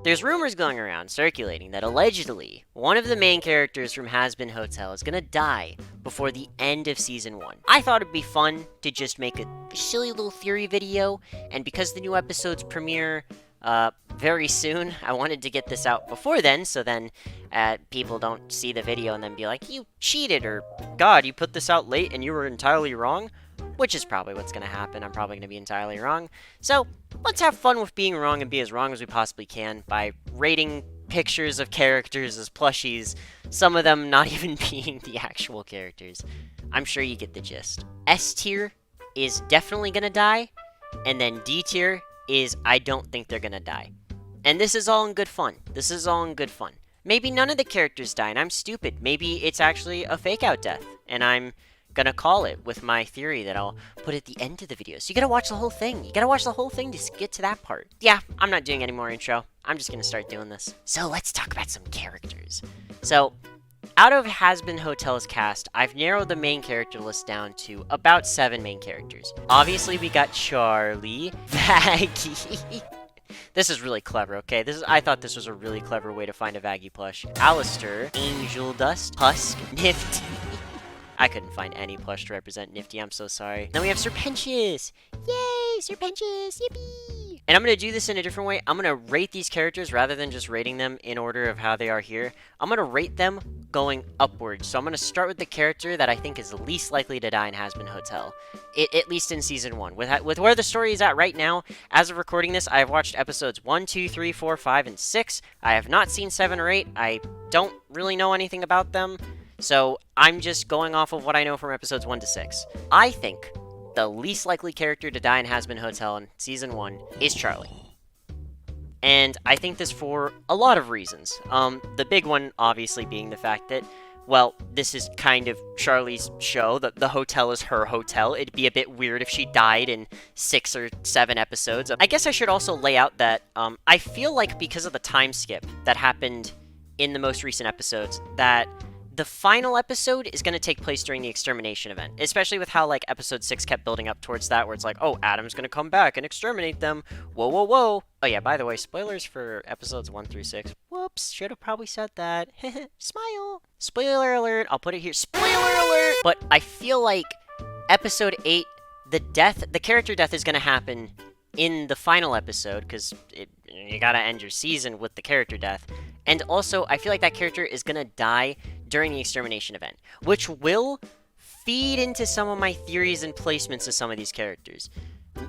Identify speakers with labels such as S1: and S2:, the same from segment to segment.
S1: There's rumors going around circulating that allegedly one of the main characters from Hazbin Hotel is gonna die before the end of season 1. I thought it'd be fun to just make a silly little theory video, and because the new episodes premiere very soon, I wanted to get this out before then, so then people don't see the video and then be like, you cheated, or God, you put this out late and you were entirely wrong, which is probably what's going to happen. I'm probably going to be entirely wrong. So let's have fun with being wrong and be as wrong as we possibly can by rating pictures of characters as plushies, some of them not even being the actual characters. I'm sure you get the gist. S tier is definitely going to die, and then D tier is I don't think they're gonna die. And this is all in good fun. This is all in good fun. Maybe none of the characters die and I'm stupid. Maybe it's actually a fake out death and I'm gonna call it with my theory that I'll put at the end of the video. So you gotta watch the whole thing. You gotta watch the whole thing to get to that part. Yeah, I'm not doing any more intro. I'm just gonna start doing this. So let's talk about some characters. So out of Hazbin Hotel's cast, I've narrowed the main character list down to about 7 main characters. Obviously, we got Charlie, Vaggie. This is really clever, okay? I thought this was a really clever way to find a Vaggie plush. Alistair, Angel Dust, Husk, Nifty. I couldn't find any plush to represent Nifty, I'm so sorry. Then we have Serpentious. Yay, Serpentious, yippee! And I'm going to do this in a different way. I'm going to rate these characters rather than just rating them in order of how they are here. I'm going to rate them going upwards. So I'm going to start with the character that I think is least likely to die in Hazbin Hotel. At least in Season 1. With where the story is at right now, as of recording this, I have watched episodes 1, 2, 3, 4, 5, and 6. I have not seen 7 or 8. I don't really know anything about them. So I'm just going off of what I know from episodes 1 to 6. I think the least likely character to die in Hazbin Hotel in Season 1 is Charlie. And I think this for a lot of reasons. The big one, obviously, being the fact that, well, this is kind of Charlie's show. The hotel is her hotel. It'd be a bit weird if she died in 6 or 7 episodes. I guess I should also lay out that I feel like because of the time skip that happened in the most recent episodes, that the final episode is going to take place during the Extermination event, especially with how, like, episode 6 kept building up towards that, where it's like, oh, Adam's going to come back and exterminate them. Whoa, whoa, whoa. Oh, yeah, by the way, spoilers for episodes 1 through 6. Whoops, should have probably said that. Smile. Spoiler alert. I'll put it here. Spoiler alert! But I feel like episode 8, the character death is going to happen in the final episode, because you gotta end your season with the character death. And also, I feel like that character is gonna die during the Extermination event, which will feed into some of my theories and placements of some of these characters.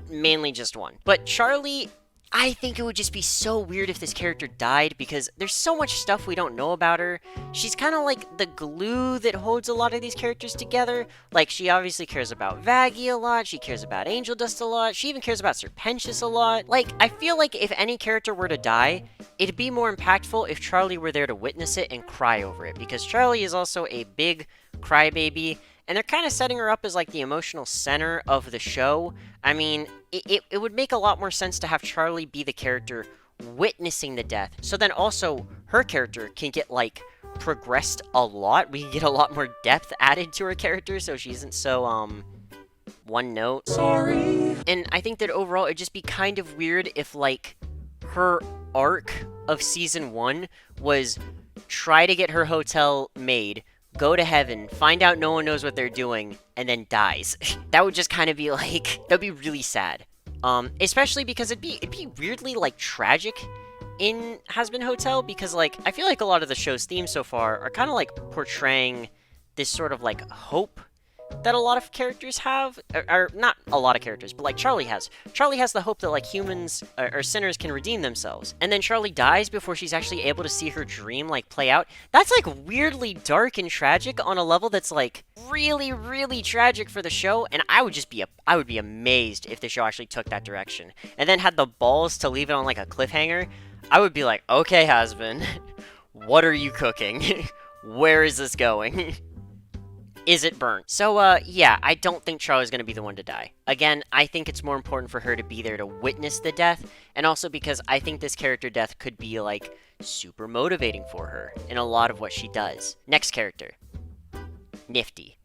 S1: Mainly just one. But Charlie, I think it would just be so weird if this character died, because there's so much stuff we don't know about her. She's kind of like the glue that holds a lot of these characters together. Like, she obviously cares about Vaggie a lot, she cares about Angel Dust a lot, she even cares about Serpentious a lot. Like, I feel like if any character were to die, it'd be more impactful if Charlie were there to witness it and cry over it, because Charlie is also a big crybaby, and they're kind of setting her up as, like, the emotional center of the show. I mean, it would make a lot more sense to have Charlie be the character witnessing the death. So then also, her character can get, like, progressed a lot. We can get a lot more depth added to her character, so she isn't so, one note. Sorry. And I think that overall, it'd just be kind of weird if, like, her arc of Season 1 was try to get her hotel made, go to heaven, find out no one knows what they're doing, and then dies. That would just kind of be like, that'd be really sad. Especially because it'd be weirdly, like, tragic in Hazbin Hotel, because, like, I feel like a lot of the show's themes so far are kind of, like, portraying this sort of, like, hope that a lot of characters have, or not a lot of characters, but like Charlie has. Charlie has the hope that, like, humans or sinners can redeem themselves. And then Charlie dies before she's actually able to see her dream, like, play out. That's, like, weirdly dark and tragic on a level that's, like, really, really tragic for the show. And I would be amazed if the show actually took that direction. And then had the balls to leave it on, like, a cliffhanger. I would be like, okay, Hazbin, what are you cooking? Where is this going? Is it burnt? So, yeah, I don't think Charlie's gonna be the one to die. Again, I think it's more important for her to be there to witness the death, and also because I think this character death could be, like, super motivating for her in a lot of what she does. Next character. Nifty.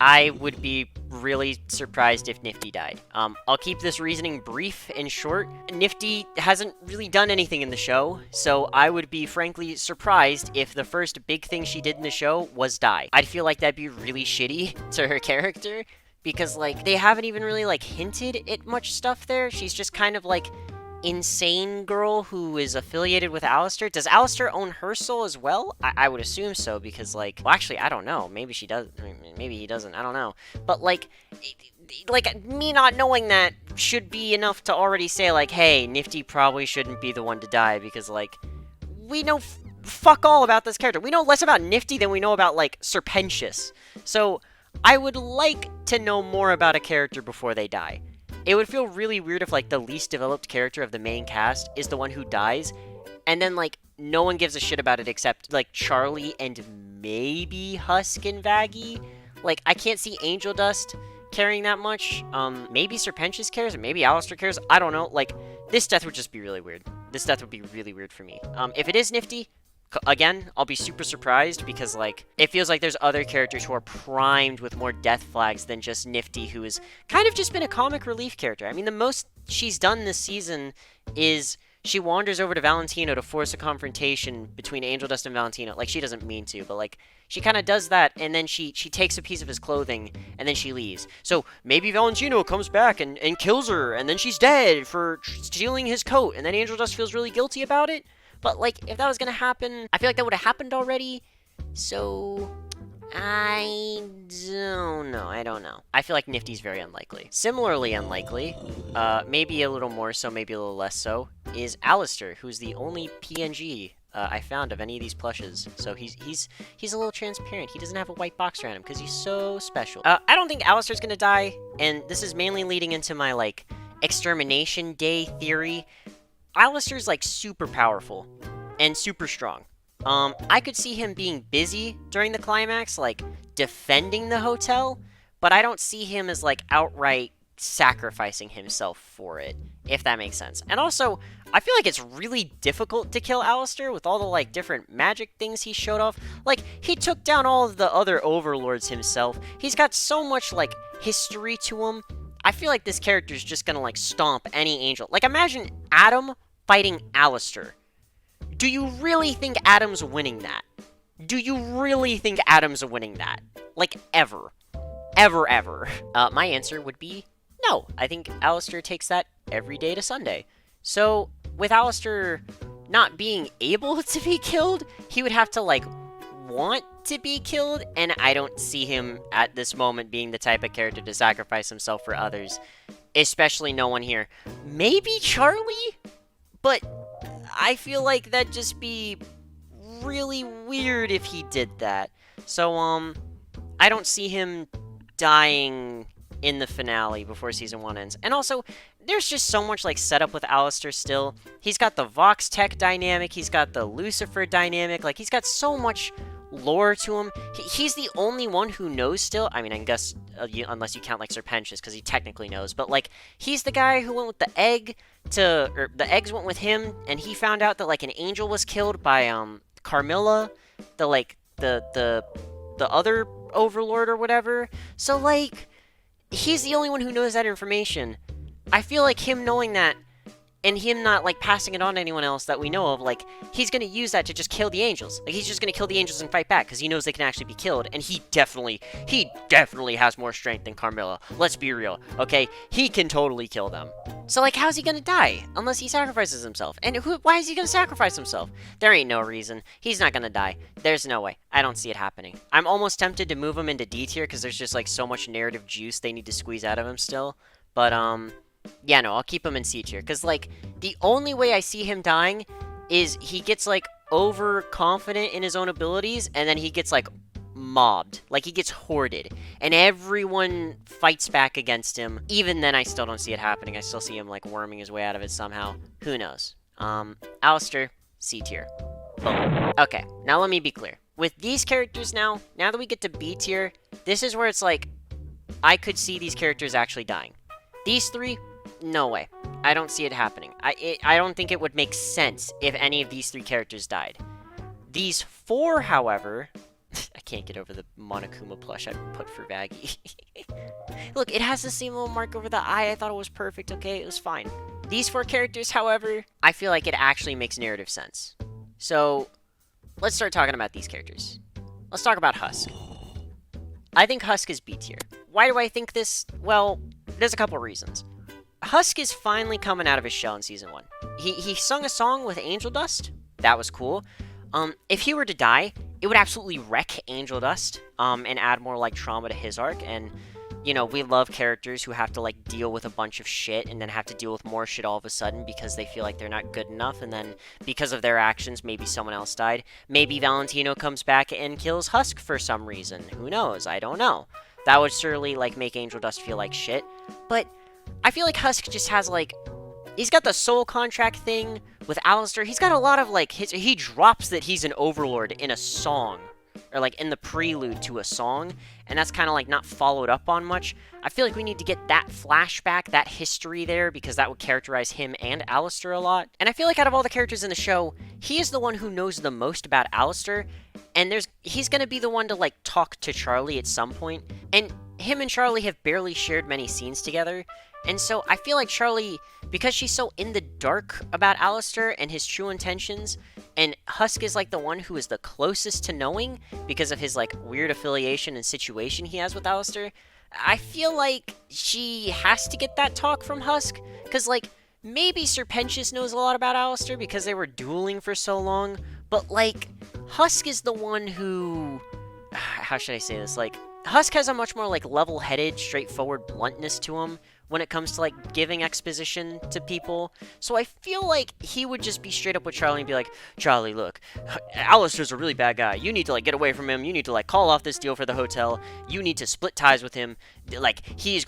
S1: I would be really surprised if Nifty died. I'll keep this reasoning brief and short. Nifty hasn't really done anything in the show, so I would be frankly surprised if the first big thing she did in the show was die. I'd feel like that'd be really shitty to her character, because, like, they haven't even really, like, hinted at much stuff there. She's just kind of, like, insane girl who is affiliated with Alistair. Does Alistair own her soul as well? I would assume so, because, like, well, actually, I don't know. Maybe she does. Maybe he doesn't. I don't know. But, like, me not knowing that should be enough to already say, like, hey, Nifty probably shouldn't be the one to die, because, like, we know fuck all about this character. We know less about Nifty than we know about, like, Serpentious. So, I would like to know more about a character before they die. It would feel really weird if, like, the least developed character of the main cast is the one who dies, and then, like, no one gives a shit about it except, like, Charlie and maybe Husk and Vaggie. Like, I can't see Angel Dust caring that much. Maybe Serpentious cares, or maybe Alistair cares. I don't know. Like, this death would just be really weird. This death would be really weird for me. If it is Nifty, again, I'll be super surprised, because, like, it feels like there's other characters who are primed with more death flags than just Nifty, who has kind of just been a comic relief character. I mean, the most she's done this season is she wanders over to Valentino to force a confrontation between Angel Dust and Valentino. Like, she doesn't mean to, but, like, she kind of does that, and then she takes a piece of his clothing, and then she leaves. So, maybe Valentino comes back and kills her, and then she's dead for stealing his coat, and then Angel Dust feels really guilty about it. But, like, if that was gonna happen, I feel like that would have happened already. So, I don't know. I don't know. I feel like Nifty's very unlikely. Similarly unlikely, maybe a little more so, maybe a little less so, is Alistair, who's the only PNG I found of any of these plushes. So he's a little transparent. He doesn't have a white box around him because he's so special. I don't think Alistair's gonna die, and this is mainly leading into my, like, Extermination Day theory. Alistair's, like, super powerful and super strong. I could see him being busy during the climax, like, defending the hotel, but I don't see him as, like, outright sacrificing himself for it, if that makes sense. And also, I feel like it's really difficult to kill Alistair with all the, like, different magic things he showed off. Like, he took down all of the other overlords himself. He's got so much, like, history to him. I feel like this character's just gonna, like, stomp any angel. Like, imagine Adam fighting Alistair. Do you really think Adam's winning that? Do you really think Adam's winning that? Like, ever. Ever, ever. My answer would be no. I think Alistair takes that every day to Sunday. So, with Alistair not being able to be killed, he would have to, like, want to be killed, and I don't see him at this moment being the type of character to sacrifice himself for others. Especially no one here. Maybe Charlie? But I feel like that'd just be really weird if he did that. So, I don't see him dying in the finale before season 1 ends. And also, there's just so much, like, setup with Alistair still. He's got the Vox Tech dynamic, he's got the Lucifer dynamic, like, he's got so much lore to him. He's the only one who knows still. I mean, I guess, unless you count, like, Serpentious, because he technically knows. But, like, he's the guy who went with the egg or the eggs went with him, and he found out that, like, an angel was killed by, Carmilla, the other overlord or whatever. So, like, he's the only one who knows that information. I feel like him knowing that, and him not, like, passing it on to anyone else that we know of, like, he's gonna use that to just kill the angels. Like, he's just gonna kill the angels and fight back, because he knows they can actually be killed, and he definitely has more strength than Carmilla. Let's be real, okay? He can totally kill them. So, like, how's he gonna die? Unless he sacrifices himself. And why is he gonna sacrifice himself? There ain't no reason. He's not gonna die. There's no way. I don't see it happening. I'm almost tempted to move him into D tier, because there's just, like, so much narrative juice they need to squeeze out of him still. But, yeah, no, I'll keep him in C tier. Because, like, the only way I see him dying is he gets, like, overconfident in his own abilities, and then he gets, like, mobbed. Like, he gets hoarded. And everyone fights back against him. Even then, I still don't see it happening. I still see him, like, worming his way out of it somehow. Who knows? Alistair, C tier. Boom. Okay, now let me be clear. With these characters now that we get to B tier, this is where it's like, I could see these characters actually dying. These three, no way. I don't see it happening. I don't think it would make sense if any of these three characters died. These four, however, I can't get over the Monokuma plush I put for Vaggie. Look, it has the same little mark over the eye. I thought it was perfect, okay? It was fine. These 4 characters, however, I feel like it actually makes narrative sense. So, let's start talking about these characters. Let's talk about Husk. I think Husk is B tier. Why do I think this? Well, there's a couple reasons. Husk is finally coming out of his shell in Season 1. He sung a song with Angel Dust. That was cool. If he were to die, it would absolutely wreck Angel Dust, and add more, like, trauma to his arc, and, you know, we love characters who have to, like, deal with a bunch of shit, and then have to deal with more shit all of a sudden because they feel like they're not good enough, and then, because of their actions, maybe someone else died. Maybe Valentino comes back and kills Husk for some reason. Who knows? I don't know. That would surely, like, make Angel Dust feel like shit, but I feel like Husk just has, like, he's got the soul contract thing with Alistair. He's got a lot of, like, he drops that he's an overlord in a song, or, like, in the prelude to a song, and that's kind of, like, not followed up on much. I feel like we need to get that flashback, that history there, because that would characterize him and Alistair a lot. And I feel like out of all the characters in the show, he is the one who knows the most about Alistair, and he's gonna be the one to, like, talk to Charlie at some point, and him and Charlie have barely shared many scenes together, and so I feel like Charlie, because she's so in the dark about Alistair and his true intentions, and Husk is, like, the one who is the closest to knowing because of his, like, weird affiliation and situation he has with Alistair, I feel like she has to get that talk from Husk, because, like, maybe Serpentius knows a lot about Alistair because they were dueling for so long, but, like, Husk is the one who, how should I say this, like, Husk has a much more, like, level-headed, straightforward bluntness to him when it comes to, like, giving exposition to people. So I feel like he would just be straight up with Charlie and be like, Charlie, look, Alistair's a really bad guy. You need to, like, get away from him. You need to, like, call off this deal for the hotel. You need to split ties with him. Like, he's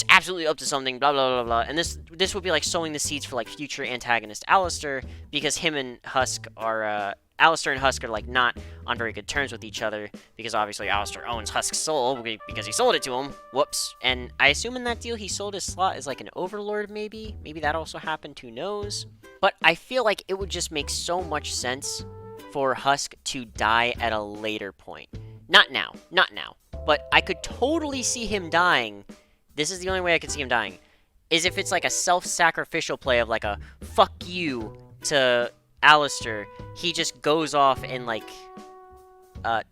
S1: absolutely up to something, blah, blah, blah, blah. And this would be, like, sowing the seeds for, like, future antagonist Alistair, because him and Husk are, Alistair and Husk are, like, not on very good terms with each other, because obviously Alistair owns Husk's soul, because he sold it to him. Whoops. And I assume in that deal he sold his slot as, like, an overlord, maybe? Maybe that also happened, who knows? But I feel like it would just make so much sense for Husk to die at a later point. Not now. But I could totally see him dying. This is the only way I could see him dying. Is if it's, like, a self-sacrificial play of, like, a fuck you to Alistair. He just goes off and, like,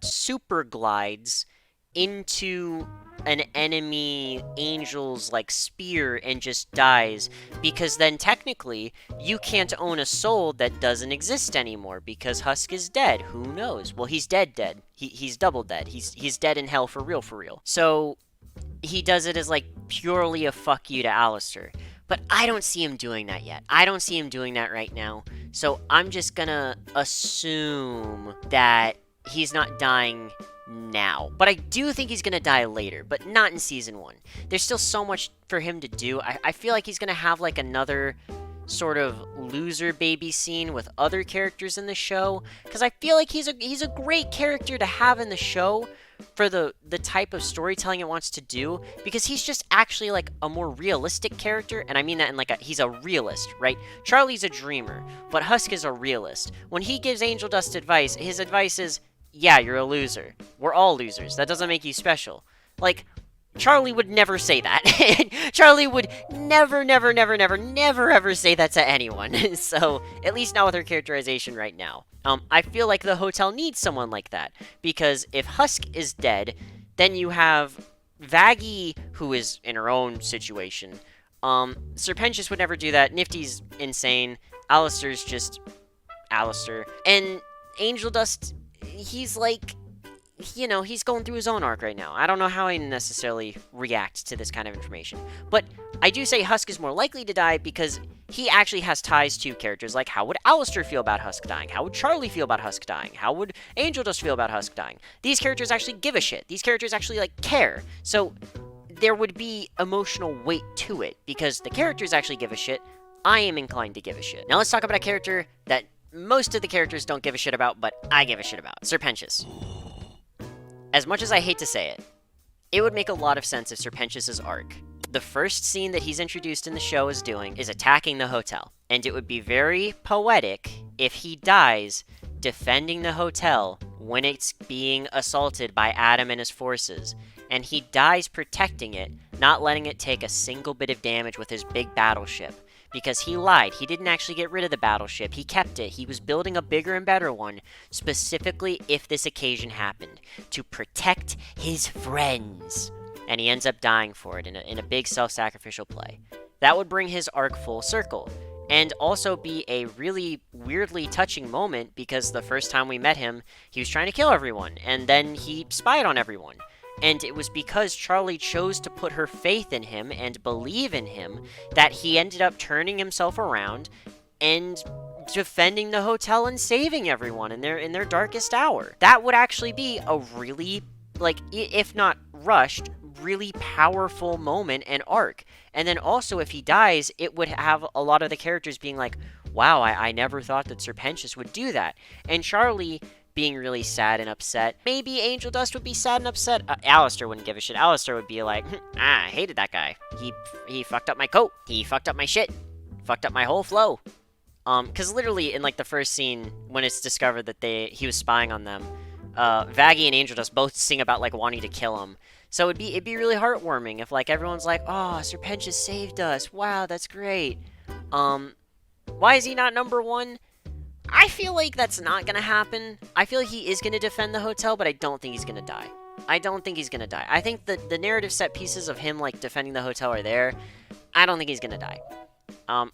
S1: super glides into an enemy angel's, like, spear and just dies, because then technically you can't own a soul that doesn't exist anymore because Husk is dead. Who knows? Well, he's dead. He's double dead. He's dead in hell for real. So he does it as, like, purely a fuck you to Alistair. But I don't see him doing that yet. I don't see him doing that right now. So I'm just gonna assume that he's not dying now. But I do think he's gonna die later, but not in Season 1. There's still so much for him to do. I feel like he's gonna have, like, another sort of loser baby scene with other characters in the show, because I feel like he's a great character to have in the show for the type of storytelling it wants to do, because he's just actually, like, a more realistic character, and I mean that in, like, he's a realist, right? Charlie's a dreamer, but Husk is a realist. When he gives Angel Dust advice, his advice is, yeah, you're a loser. We're all losers. That doesn't make you special. Like, Charlie would never say that. Charlie would never ever say that to anyone. So, at least not with her characterization right now. I feel like the hotel needs someone like that, because if Husk is dead, then you have Vaggie, who is in her own situation. Serpentius would never do that. Nifty's insane. Alistair's just Alistair. And Angel Dust, he's like, you know, he's going through his own arc right now. I don't know how I necessarily react to this kind of information. But I do say Husk is more likely to die because he actually has ties to characters like, how would Alistair feel about Husk dying? How would Charlie feel about Husk dying? How would Angel Dust feel about Husk dying? These characters actually give a shit. These characters actually, like, care. So there would be emotional weight to it because the characters actually give a shit. I am inclined to give a shit. Now let's talk about a character that most of the characters don't give a shit about, but I give a shit about. Serpentius. As much as I hate to say it, it would make a lot of sense if Serpentius' arc, the first scene that he's introduced in the show is doing, is attacking the hotel. And it would be very poetic if he dies defending the hotel when it's being assaulted by Adam and his forces, and he dies protecting it, not letting it take a single bit of damage with his big battleship. Because he lied. He didn't actually get rid of the battleship. He kept it. He was building a bigger and better one, specifically if this occasion happened, to protect his friends. And he ends up dying for it in a big self-sacrificial play. That would bring his arc full circle, and also be a really weirdly touching moment, because the first time we met him, he was trying to kill everyone, and then he spied on everyone. And it was because Charlie chose to put her faith in him and believe in him that he ended up turning himself around and defending the hotel and saving everyone in their darkest hour. That would actually be a really, like, if not rushed, really powerful moment and arc. And then also, if he dies, it would have a lot of the characters being like, wow, I never thought that Serpentius would do that. And Charlie being really sad and upset. Maybe Angel Dust would be sad and upset. Alistair wouldn't give a shit. Alistair would be like, I hated that guy. He fucked up my coat. He fucked up my shit. Fucked up my whole flow. Because literally in, like, the first scene, when it's discovered that he was spying on them, Vaggie and Angel Dust both sing about, like, wanting to kill him. So it'd be really heartwarming if, like, everyone's like, oh, Serpentius saved us. Wow, that's great. Why is he not number one? I feel like that's not gonna happen. I feel like he is gonna defend the hotel, but I don't think he's gonna die. I don't think he's gonna die. I think that the narrative set pieces of him, like, defending the hotel are there. I don't think he's gonna die.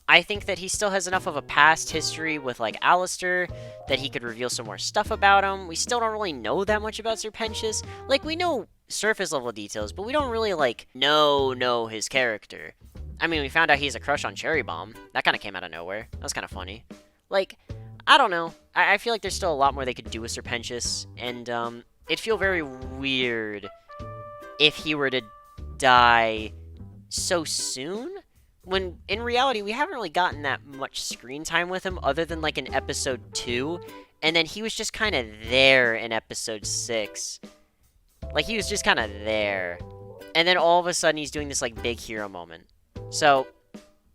S1: I think that he still has enough of a past history with, like, Alistair that he could reveal some more stuff about him. We still don't really know that much about Serpentius. Like, we know surface level details, but we don't really, like, know his character. I mean, we found out he has a crush on Cherry Bomb. That kind of came out of nowhere. That was kind of funny. Like, I don't know. I feel like there's still a lot more they could do with Serpentius, and it'd feel very weird if he were to die so soon, when in reality we haven't really gotten that much screen time with him other than, like, in episode 2, and then he was just kind of there in episode 6. Like, he was just kind of there, and then all of a sudden he's doing this, like, big hero moment. So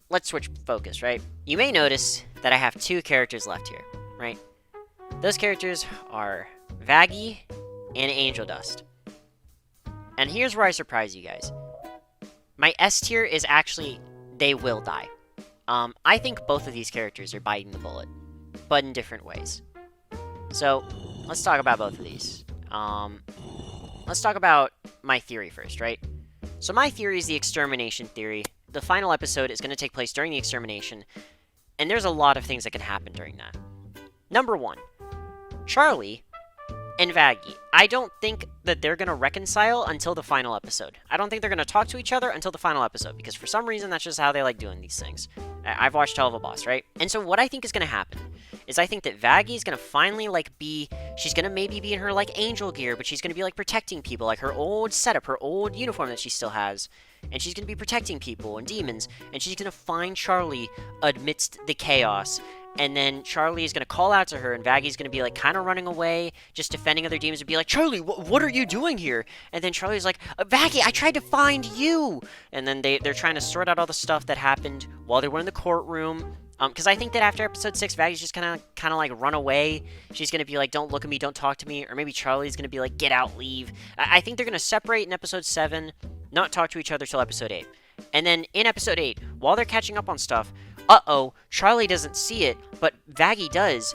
S1: let's switch focus, right? You may notice that I have 2 characters left here, right? Those characters are Vaggie and Angel Dust. And here's where I surprise you guys. My S tier is actually, they will die. I think both of these characters are biting the bullet, but in different ways. So, let's talk about both of these. Let's talk about my theory first, right? So my theory is the Extermination theory. The final episode is going to take place during the Extermination, and there's a lot of things that can happen during that. Number 1, Charlie and Vaggie. I don't think that they're going to reconcile until the final episode. I don't think they're going to talk to each other until the final episode, because for some reason, that's just how they like doing these things. I've watched Hell of a Boss, right? And so what I think is going to happen is I think that Vaggie is going to finally, like, she's going to maybe be in her, like, angel gear, but she's going to be, like, protecting people, like her old setup, her old uniform that she still has. And she's going to be protecting people and demons, and she's going to find Charlie amidst the chaos. And then Charlie is going to call out to her, and Vaggie's going to be, like, kind of running away, just defending other demons, and be like, Charlie, what are you doing here? And then Charlie's like, Vaggie, I tried to find you! And then they're trying to sort out all the stuff that happened while they were in the courtroom. Because I think that after episode 6, Vaggie's just kind of like run away. She's going to be like, don't look at me, don't talk to me. Or maybe Charlie's going to be like, get out, leave. I think they're going to separate in episode 7, not talk to each other till episode 8. And then in episode 8, while they're catching up on stuff, Charlie doesn't see it, but Vaggie does.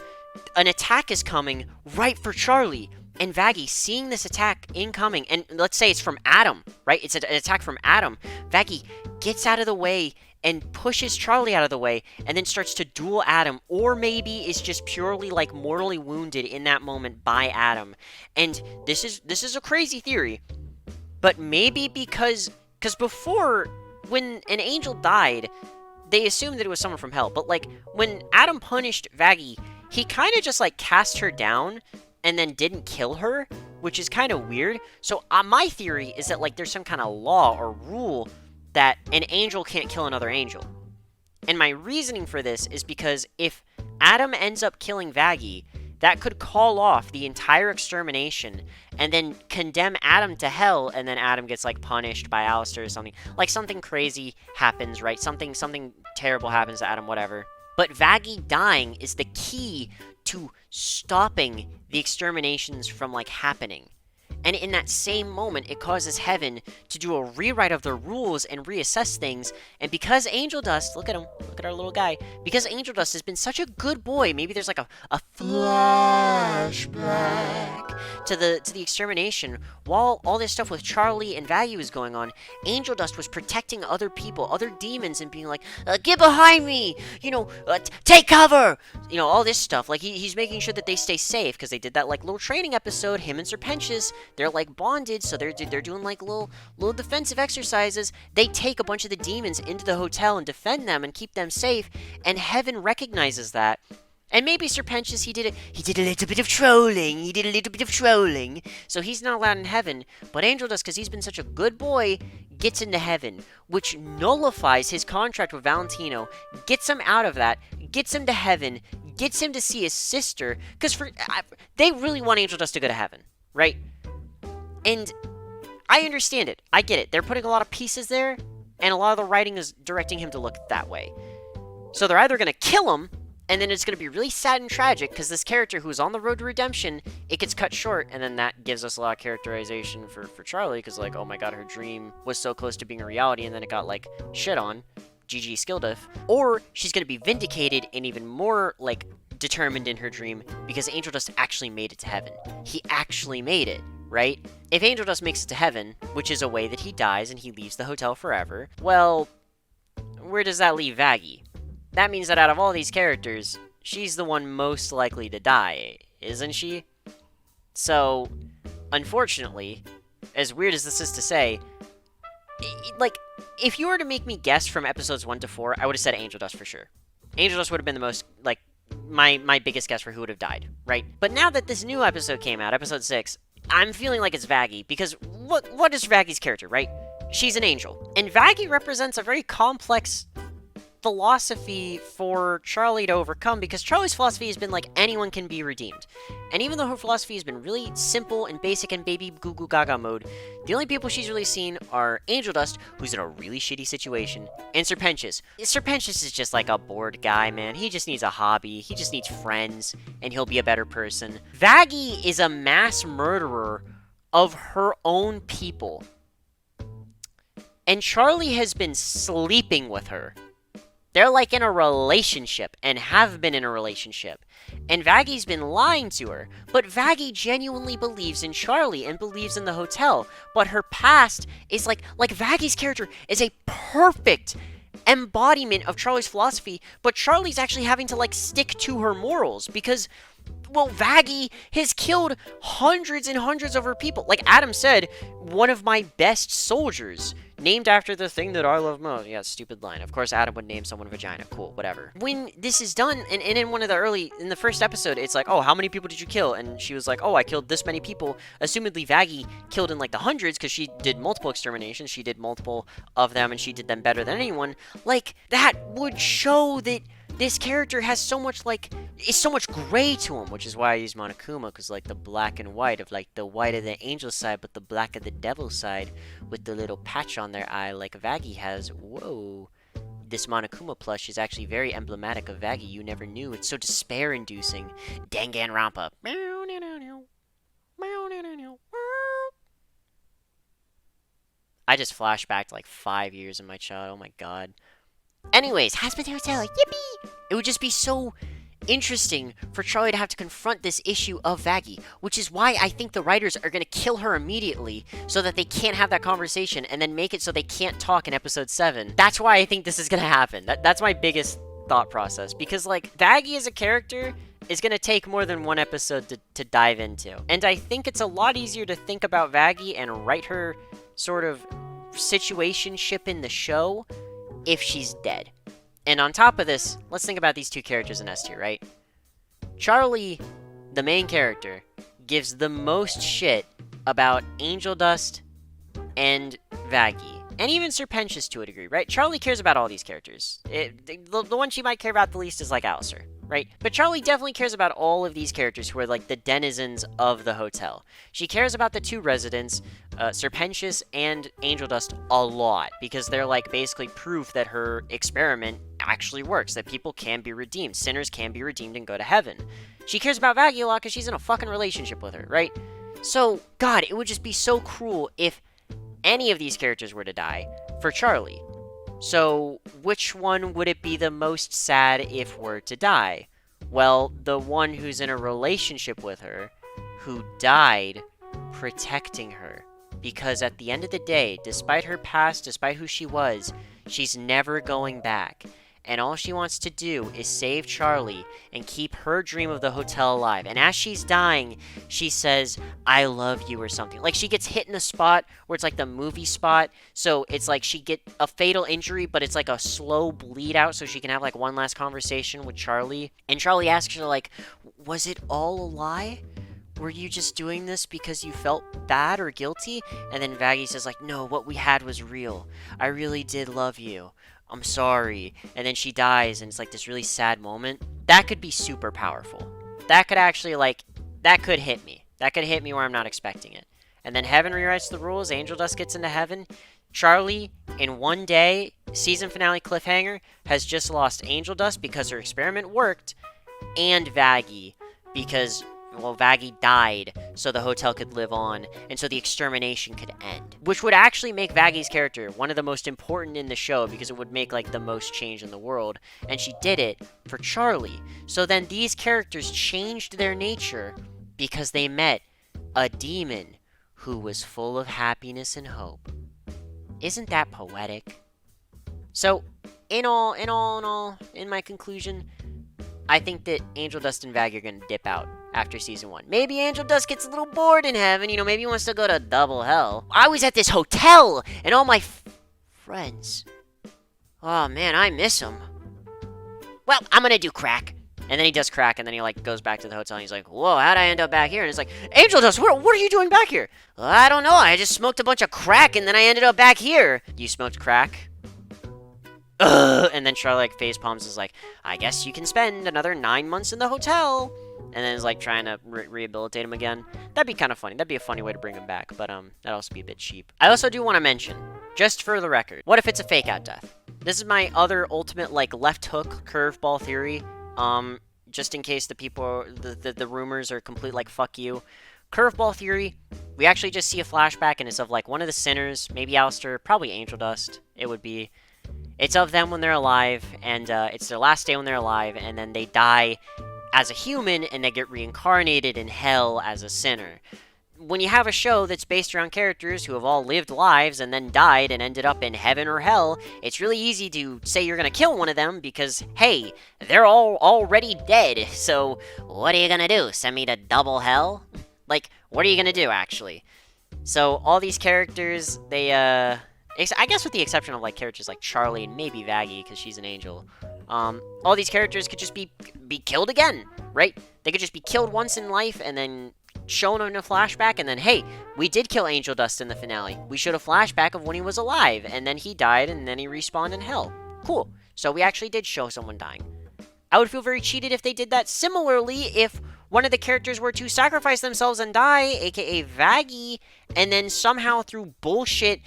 S1: An attack is coming right for Charlie. And Vaggie, seeing this attack incoming, and let's say it's from Adam, right? It's an attack from Adam. Vaggie gets out of the way and pushes Charlie out of the way, and then starts to duel Adam, or maybe is just purely, like, mortally wounded in that moment by Adam. And this is a crazy theory, but maybe because before, when an angel died, they assumed that it was someone from hell, but, like, when Adam punished Vaggie, he kind of just, like, cast her down, and then didn't kill her, which is kind of weird. So my theory is that, like, there's some kind of law or rule that an angel can't kill another angel. And my reasoning for this is because if Adam ends up killing Vaggie, that could call off the entire extermination and then condemn Adam to hell, and then Adam gets, like, punished by Alistair or something. Like, something crazy happens, right? Something terrible happens to Adam, whatever. But Vaggie dying is the key to stopping the exterminations from, like, happening. And in that same moment, it causes Heaven to do a rewrite of their rules and reassess things. And because Angel Dust, look at him, look at our little guy. Because Angel Dust has been such a good boy, maybe there's like a flashback to the extermination. While all this stuff with Charlie and Vaggie was going on, Angel Dust was protecting other people, other demons, and being like, get behind me, take cover, all this stuff. Like, he's making sure that they stay safe, because they did that, like, little training episode, him and Serpentius. They're, like, bonded, so they're doing, like, little defensive exercises. They take a bunch of the demons into the hotel and defend them and keep them safe, and Heaven recognizes that. And maybe Serpentius, he did a little bit of trolling, so he's not allowed in Heaven. But Angel Dust, because he's been such a good boy, gets into Heaven, which nullifies his contract with Valentino, gets him out of that, gets him to Heaven, gets him to see his sister, because they really want Angel Dust to go to Heaven, right? And I understand it. I get it. They're putting a lot of pieces there, and a lot of the writing is directing him to look that way. So they're either going to kill him, and then it's going to be really sad and tragic, because this character who's on the road to redemption, it gets cut short, and then that gives us a lot of characterization for Charlie, because, like, oh my god, her dream was so close to being a reality, and then it got, like, shit on. GG Skildiff. Or she's going to be vindicated and even more, like, determined in her dream, because Angel Dust actually made it to Heaven. He actually made it, right? If Angel Dust makes it to Heaven, which is a way that he dies and he leaves the hotel forever, well, where does that leave Vaggie? That means that out of all these characters, she's the one most likely to die, isn't she? So, unfortunately, as weird as this is to say, like, if you were to make me guess from episodes 1 to 4, I would have said Angel Dust for sure. Angel Dust would have been the most, like, my biggest guess for who would have died, right? But now that this new episode came out, episode 6, I'm feeling like it's Vaggie, because what is Vaggie's character, right? She's an angel. And Vaggie represents a very complex philosophy for Charlie to overcome, because Charlie's philosophy has been like, anyone can be redeemed. And even though her philosophy has been really simple and basic and baby goo goo gaga mode, the only people she's really seen are Angel Dust, who's in a really shitty situation, and Serpentius. Serpentius is just like a bored guy, man. He just needs a hobby, he just needs friends, and he'll be a better person. Vaggie is a mass murderer of her own people. And Charlie has been sleeping with her. They're like in a relationship, and have been in a relationship. And Vaggie's been lying to her. But Vaggie genuinely believes in Charlie and believes in the hotel. But her past is like Vaggie's character is a perfect embodiment of Charlie's philosophy. But Charlie's actually having to, like, stick to her morals, because, well, Vaggie has killed hundreds and hundreds of her people. Like Adam said, one of my best soldiers, named after the thing that I love most. Yeah, stupid line. Of course, Adam would name someone vagina. Cool, whatever. When this is done, and in in the first episode, it's like, oh, how many people did you kill? And she was like, oh, I killed this many people. Assumedly, Vaggie killed in, like, the hundreds, because she did multiple exterminations. She did multiple of them, and she did them better than anyone. Like, that would show that this character has so much, like, is so much gray to him, which is why I use Monokuma, because, like, the black and white of, like, the white of the angel side, but the black of the devil side, with the little patch on their eye like Vaggie has. Whoa. This Monokuma plush is actually very emblematic of Vaggie. You never knew. It's so despair-inducing. Danganronpa. I just flashed back to, like, 5 years in my child. Oh my god. Anyways, Hazbin Hotel, yippee! It would just be so interesting for Charlie to have to confront this issue of Vaggie, which is why I think the writers are going to kill her immediately so that they can't have that conversation, and then make it so they can't talk in episode 7. That's why I think this is going to happen. That's my biggest thought process, because, like, Vaggie as a character is going to take more than one episode to dive into. And I think it's a lot easier to think about Vaggie and write her sort of situationship in the show if she's dead. And on top of this, let's think about these two characters in S tier, right? Charlie, the main character, gives the most shit about Angel Dust and Vaggie. And even Serpentius to a degree, right? Charlie cares about all these characters. The one she might care about the least is, like, Alistair, right? But Charlie definitely cares about all of these characters who are, like, the denizens of the hotel. She cares about the two residents, Serpentius and Angel Dust, a lot, because they're, like, basically proof that her experiment actually works, that people can be redeemed, sinners can be redeemed and go to heaven. She cares about Vaggie a lot because she's in a fucking relationship with her, right? So, God, it would just be so cruel if any of these characters were to die for Charlie. So, which one would it be the most sad if were to die? Well, the one who's in a relationship with her, who died protecting her. Because at the end of the day, despite her past, despite who she was, she's never going back. And all she wants to do is save Charlie and keep her dream of the hotel alive. And as she's dying, she says, "I love you," or something. Like, she gets hit in a spot where it's like the movie spot. So it's like she get a fatal injury, but it's like a slow bleed out so she can have like one last conversation with Charlie. And Charlie asks her, like, "Was it all a lie? Were you just doing this because you felt bad or guilty?" And then Vaggie says, like, "No, what we had was real. I really did love you. I'm sorry." And then she dies, and it's like this really sad moment. That could be super powerful. That could actually, like, that could hit me. That could hit me where I'm not expecting it. And then heaven rewrites the rules. Angel Dust gets into heaven. Charlie, in one day, season finale cliffhanger, has just lost Angel Dust because her experiment worked, and Vaggie because, well, Vaggie died so the hotel could live on, and so the extermination could end. Which would actually make Vaggie's character one of the most important in the show, because it would make, like, the most change in the world. And she did it for Charlie. So then these characters changed their nature because they met a demon who was full of happiness and hope. Isn't that poetic? So, in my conclusion, I think that Angel Dust and Vaggie are going to dip out after season 1. Maybe Angel Dust gets a little bored in heaven, maybe he wants to go to double hell. I was at this hotel, and all my friends. Oh man, I miss them. Well, I'm going to do crack. And then he does crack, and then he, like, goes back to the hotel, and he's like, "Whoa, how'd I end up back here?" And it's like, "Angel Dust, what are you doing back here?" "Well, I don't know, I just smoked a bunch of crack, and then I ended up back here." "You smoked crack?" Ugh. And then Charlie, like, face palms, is like, "I guess you can spend another 9 months in the hotel." And then is like trying to rehabilitate him again. That'd be kind of funny. That'd be a funny way to bring him back, but that'd also be a bit cheap. I also do want to mention, just for the record, what if it's a fake out death? This is my other ultimate, like, left hook curveball theory. Just in case the people, the rumors are complete, like, fuck you. Curveball theory, we actually just see a flashback, and it's of, like, one of the sinners, maybe Alistair, probably Angel Dust. It's of them when they're alive, and it's their last day when they're alive, and then they die as a human, and they get reincarnated in hell as a sinner. When you have a show that's based around characters who have all lived lives and then died and ended up in heaven or hell, it's really easy to say you're gonna kill one of them because, hey, they're all already dead, so what are you gonna do? Send me to double hell? Like, what are you gonna do, actually? So, all these characters, they, I guess with the exception of, like, characters like Charlie and maybe Vaggie, because she's an angel, all these characters could just be killed again, right? They could just be killed once in life and then shown in a flashback, and then, hey, we did kill Angel Dust in the finale. We showed a flashback of when he was alive, and then he died, and then he respawned in hell. Cool. So we actually did show someone dying. I would feel very cheated if they did that. Similarly, if one of the characters were to sacrifice themselves and die, aka Vaggie, and then somehow through bullshit,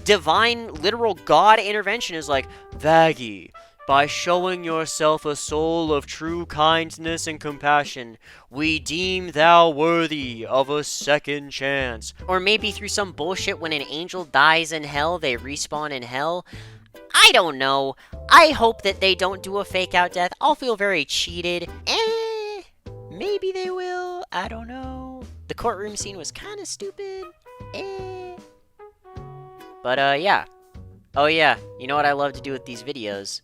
S1: divine, literal God intervention is like, "Vaggie, by showing yourself a soul of true kindness and compassion, we deem thou worthy of a second chance." Or maybe through some bullshit when an angel dies in hell, they respawn in hell. I don't know. I hope that they don't do a fake out death. I'll feel very cheated. Maybe they will. I don't know. The courtroom scene was kind of stupid. But, yeah. Oh, yeah. You know what I love to do with these videos?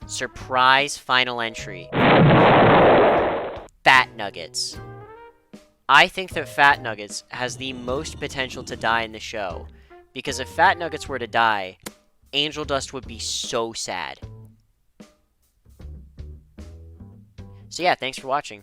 S1: Surprise final entry. Fat Nuggets. I think that Fat Nuggets has the most potential to die in the show. Because if Fat Nuggets were to die, Angel Dust would be so sad. So yeah, thanks for watching.